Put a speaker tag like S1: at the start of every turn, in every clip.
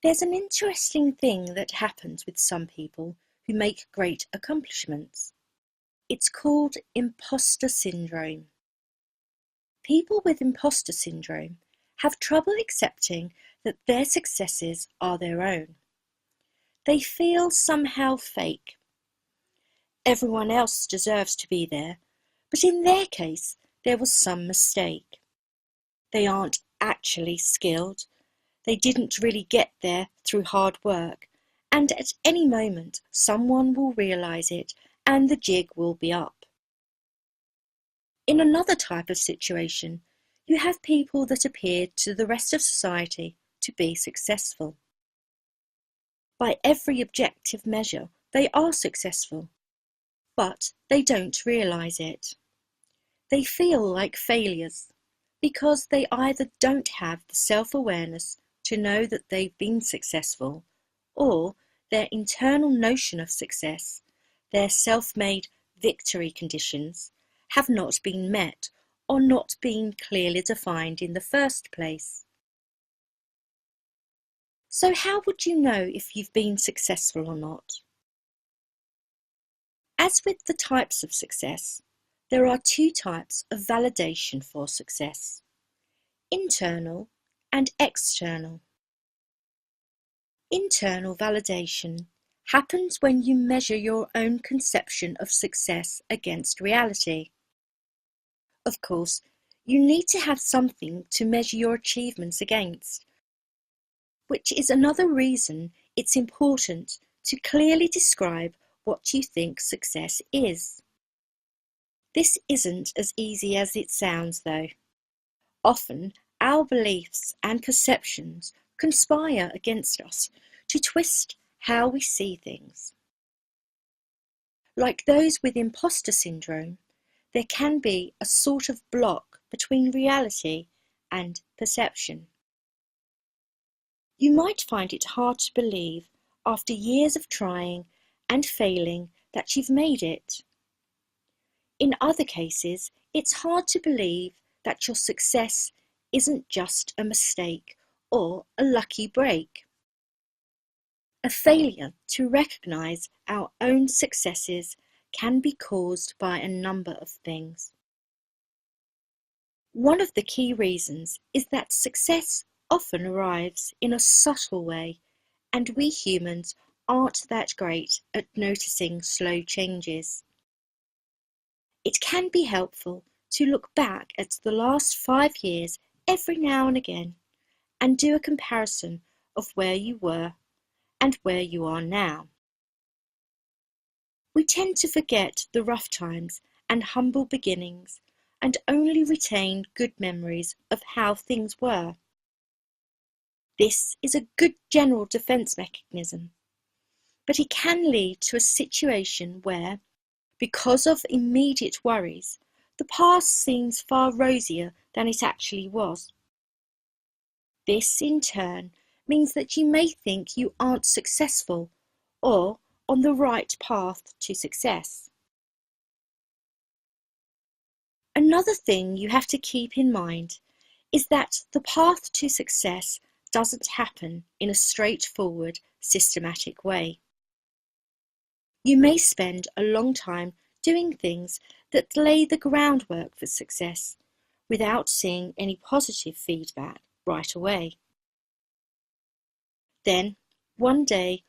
S1: There's an interesting thing that happens with some people who make great accomplishments. It's called imposter syndrome. People with imposter syndrome have trouble accepting that their successes are their own. They feel somehow fake. Everyone else deserves to be there, but in their case, there was some mistake. They aren't actually skilled. They didn't really get there through hard work, and at any moment someone will realise it and the jig will be up. In another type of situation, you have people that appear to the rest of society to be successful. By every objective measure, they are successful, but they don't realise it. They feel like failures because they either don't have the self-awareness to know that they've been successful, or their internal notion of success, their self-made victory conditions, have not been met or not been clearly defined in the first place. So how would you know if you've been successful or not? As with the types of success, there are two types of validation for success: internal and external. Internal validation happens when you measure your own conception of success against reality. Of course, you need to have something to measure your achievements against, which is another reason it's important to clearly describe what you think success is. This isn't as easy as it sounds, though. Often, our beliefs and perceptions conspire against us to twist how we see things. Like those with imposter syndrome, there can be a sort of block between reality and perception. You might find it hard to believe, after years of trying and failing, that you've made it. In other cases, it's hard to believe that your success isn't just a mistake or a lucky break. A failure to recognize our own successes can be caused by a number of things. One of the key reasons is that success often arrives in a subtle way, and we humans aren't that great at noticing slow changes. It can be helpful to look back at the last 5 years every now and again and do a comparison of where you were and where you are now. We tend to forget the rough times and humble beginnings and only retain good memories of how things were. This is a good general defense mechanism, but it can lead to a situation where, because of immediate worries, the past seems far rosier than it actually was. This, in turn, means that you may think you aren't successful or on the right path to success. Another thing you have to keep in mind is that the path to success doesn't happen in a straightforward, systematic way. You may spend a long time doing things that lay the groundwork for success without seeing any positive feedback right away. Then, one day,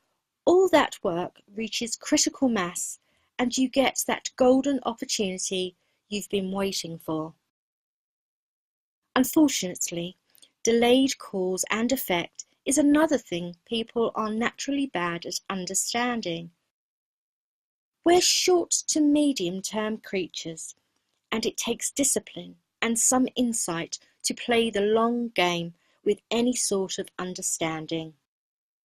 S1: all that work reaches critical mass and you get that golden opportunity you've been waiting for. Unfortunately, delayed cause and effect is another thing people are naturally bad at understanding. We're short to medium-term creatures, and it takes discipline and some insight to play the long game with any sort of understanding.